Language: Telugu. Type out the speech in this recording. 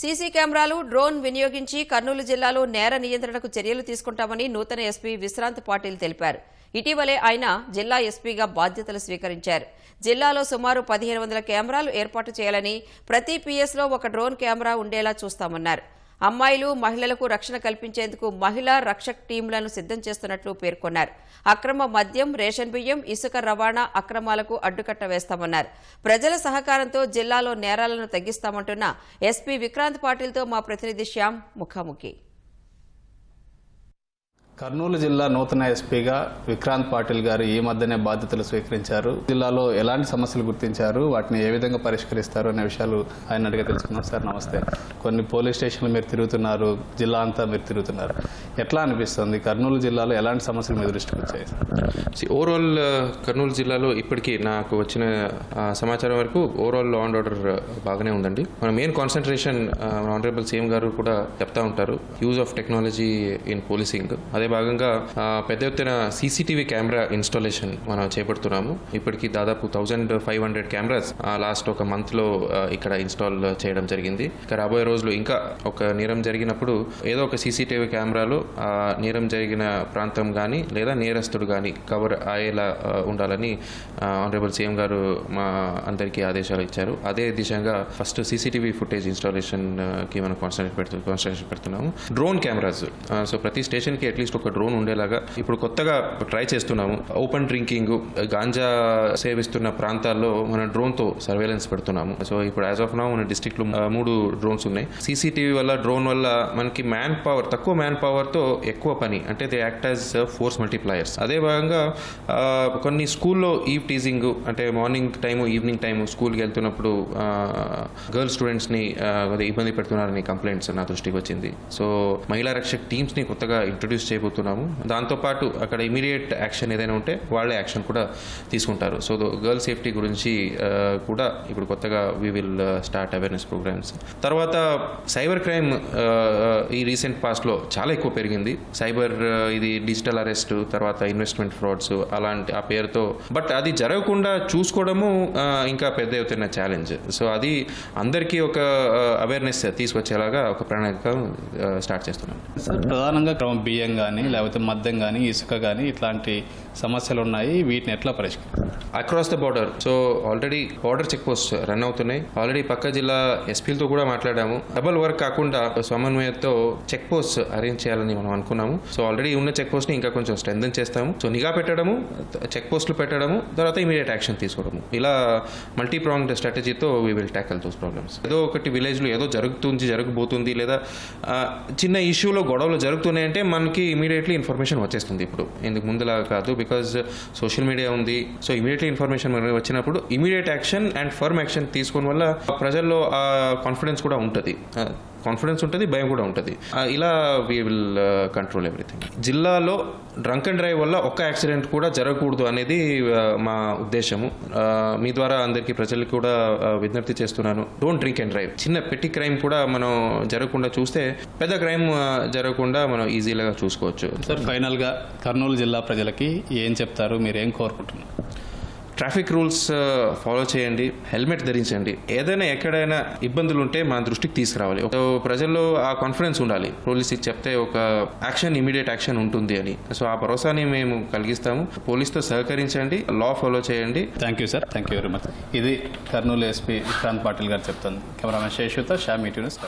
సీసీ కెమెరాలు, డ్రోన్ వినియోగించి కర్నూలు జిల్లాలో నేర నియంత్రణకు చర్యలు తీసుకుంటామని నూతన ఎస్పీ విశ్రాంత్ పాటిల్ తెలిపారు. ఇటీవలే ఆయన జిల్లా ఎస్పీగా బాధ్యతలు స్వీకరించారు. జిల్లాలో సుమారు 1500 కెమెరాలు ఏర్పాటు చేయాలని, ప్రతి పీఎస్లో ఒక డ్రోన్ కెమెరా ఉండేలా చూస్తామన్నారు. అమ్మాయిలు, మహిళలకు రక్షణ కల్పించేందుకు మహిళా రక్షక్ టీంలను సిద్ధం చేస్తున్నట్లు పేర్కొన్నారు. అక్రమ మద్యం, రేషన్ బియ్యం, ఇసుక రవాణా అక్రమాలకు అడ్డుకట్ట వేస్తామన్నారు. ప్రజల సహకారంతో జిల్లాలో నేరాలను తగ్గిస్తామంటున్న ఎస్పీ విక్రాంత్ పాటిల్తో మా ప్రతినిధి శ్యామ్ ముఖాముఖి. కర్నూలు జిల్లా నూతన ఎస్పీగా విక్రాంత్ పాటిల్ గారు ఈ మధ్యనే బాధ్యతలు స్వీకరించారు. జిల్లాలో ఎలాంటి సమస్యలు గుర్తించారు, వాటిని ఏ విధంగా పరిష్కరిస్తారు అనే విషయాలు ఆయన అడిగా తెలుసుకున్నాం. సార్ నమస్తే. కొన్ని పోలీస్ స్టేషన్లు మీరు తిరుగుతున్నారు, జిల్లా అంతా మీరు తిరుగుతున్నారు. ఎట్లా అనిపిస్తుంది? కర్నూలు జిల్లాలో ఎలాంటి సమస్యలు మీ దృష్టికి వచ్చాయి? ఓవరాల్ కర్నూలు జిల్లాలో ఇప్పటికీ నాకు వచ్చిన సమాచారం వరకు ఓవరాల్ లా అండ్ ఆర్డర్ బాగానే ఉందండి. మన మెయిన్ కాన్సన్ట్రేషన్ ఆనరబుల్ సీఎం గారు కూడా చెప్తా ఉంటారు, use of technology in policing. అదే భాగంగా పెద్ద ఎత్తున సీసీటీవీ కెమెరా ఇన్స్టాలేషన్ మనం చేపడుతున్నాము. ఇప్పటికీ దాదాపు 1500 కెమెరాస్ లాస్ట్ ఒక మంత్ లో ఇక్కడ ఇన్స్టాల్ చేయడం జరిగింది. రాబోయే రోజులు ఇంకా ఒక నేరం జరిగినప్పుడు ఏదో ఒక సీసీటీవీ కెమెరాలో నేరం జరిగిన ప్రాంతం కానీ లేదా నేరస్తుడు కానీ కవర్ అయ్యేలా ఉండాలని ఆనరబుల్ సీఎం గారు మా అందరికీ ఆదేశాలు ఇచ్చారు. అదే దిశగా ఫస్ట్ సీసీటీవీ ఫుటేజ్ ఇన్స్టాలేషన్ కి మనం కాన్సన్ట్రేషన్ పెడుతున్నాము. డ్రోన్ కెమెరాస్, సో ప్రతి స్టేషన్ కి అట్లీస్ట్ ఒక డ్రోన్ ఉండేలాగా ఇప్పుడు కొత్తగా ట్రై చేస్తున్నాము. ఓపెన్ డ్రింకింగ్, గాంజా సేవిస్తున్న ప్రాంతాల్లో మన డ్రోన్ తో సర్వేలెన్స్ పెడుతున్నాము. సో ఇప్పుడు యాజ్ ఆఫ్ నౌ మన డిస్ట్రిక్ట్ లో 3 డ్రోన్స్ ఉన్నాయి. సీసీటీవీ వల్ల, డ్రోన్ వల్ల మనకి తక్కువ మ్యాన్ పవర్ తో ఎక్కువ పని, అంటే they act as force multipliers. అదే భాగంగా కొన్ని స్కూల్లో ఈవ్ టీజింగ్, అంటే మార్నింగ్ టైము, ఈవినింగ్ టైము స్కూల్కి వెళ్తున్నప్పుడు గర్ల్ స్టూడెంట్స్ ని ఇబ్బంది పెడుతున్నారని కంప్లైంట్స్ నా దృష్టికి వచ్చింది. సో మహిళా రక్షక్ టీమ్స్ ని కొత్తగా ఇంట్రొడ్యూస్ చేయబోతున్నాము. దాంతోపాటు అక్కడ ఇమీడియట్ యాక్షన్ ఏదైనా ఉంటే వాళ్ళే యాక్షన్ కూడా తీసుకుంటారు. సో గర్ల్ సేఫ్టీ గురించి కూడా ఇప్పుడు కొత్తగా we will start awareness programmes. తర్వాత సైబర్ క్రైమ్ ఈ రీసెంట్ పాస్ట్లో చాలా ఎక్కువ పెరిగింది. సైబర్ ఇది డిజిటల్ అరెస్ట్, తర్వాత ఇన్వెస్ట్మెంట్ ఫ్రాడ్స్ అలాంటి ఆ పేరుతో, బట్ అది జరగకుండా చూసుకోవడము ఇంకా పెద్ద ఎత్తున ఛాలెంజ్. సో అది అందరికీ ఒక అవేర్నెస్ తీసుకొచ్చేలాగా ఒక ప్రణాళిక స్టార్ట్ చేస్తున్నాం. సార్ ప్రధానంగా బియ్యం కానీ లేకపోతే మద్యం కానీ ఇసుక కానీ ఇట్లాంటి సమస్యలు ఉన్నాయి, వీటిని ఎట్లా పరిష్కరిస్తారు? Across the border, so already border check post run అవుతున్నాయి. ఆల్రెడీ పక్క జిల్లా ఎస్పీలతో కూడా మాట్లాడాము. డబుల్ వర్క్ కాకుండా సమన్వయంతో చెక్ పోస్ట్ అరేంజ్ చేయాలని మనం అనుకున్నాము. సో ఆల్రెడీ ఉన్న చెక్ పోస్ట్ ని ఇంకా కొంచెం స్ట్రెంథెన్ చేస్తాము. సో నిఘా పెట్టడము, చెక్ పోస్టులు పెట్టడము, తర్వాత ఇమీడియట్ యాక్షన్ తీసుకోవడము, ఇలా మల్టీ ప్రాంగ్డ్ స్ట్రాటజీతో we will tackle those problems. ఏదో ఒకటి విలేజ్ లో ఏదో జరగబోతుంది లేదా చిన్న ఇష్యూలో గొడవలు జరుగుతున్నాయంటే మనకి ఇమీడియట్లీ ఇన్ఫర్మేషన్ వచ్చేస్తుంది. ఇప్పుడు ఇందుకు ముందులా కాదు, బికాజ్ సోషల్ మీడియా ఉంది. సో ఇమీడియట్లీ ఇన్ఫర్మేషన్ వచ్చినప్పుడు immediate action and firm action తీసుకోవడం వల్ల ప్రజల్లో ఆ కాన్ఫిడెన్స్ కూడా ఉంటుంది, భయం కూడా ఉంటుంది. ఇలా వీ విల్ కంట్రోల్ ఎవ్రీథింగ్. జిల్లాలో డ్రంక్ అండ్ డ్రైవ్ వల్ల ఒక్క యాక్సిడెంట్ కూడా జరగకూడదు అనేది మా ఉద్దేశము. మీ ద్వారా అందరికీ ప్రజలకు కూడా విజ్ఞప్తి చేస్తున్నాను, డోంట్ డ్రింక్ అండ్ డ్రైవ్. చిన్న పెట్టి క్రైమ్ కూడా మనం జరగకుండా చూస్తే పెద్ద క్రైమ్ జరగకుండా మనం ఈజీగా చూసుకోవచ్చు. సార్ ఫైనల్ గా కర్నూలు జిల్లా ప్రజలకి ఏం చెప్తారు, మీరు ఏం కోరుకుంటున్నారు? ట్రాఫిక్ రూల్స్ ఫాలో చేయండి, హెల్మెట్ ధరించండి. ఏదైనా ఎక్కడైనా ఇబ్బందులు ఉంటే మన దృష్టికి తీసుకురావాలి. ప్రజల్లో ఆ కాన్ఫిడెన్స్ ఉండాలి, పోలీసుకి చెప్తే ఒక యాక్షన్, ఇమీడియట్ యాక్షన్ ఉంటుంది అని. సో ఆ భరోసాని మేము కలిగిస్తాము. పోలీసుతో సహకరించండి, లా ఫాలో చేయండి. Thank you sir, thank you very much. ఇది కర్నూలు ఎస్పీ విక్రాంత్ పాటిల్ గారు చెప్తుంది. కెమెరామెన్ శేషుతో శ్యామ్, ఈటీవీ న్యూస్.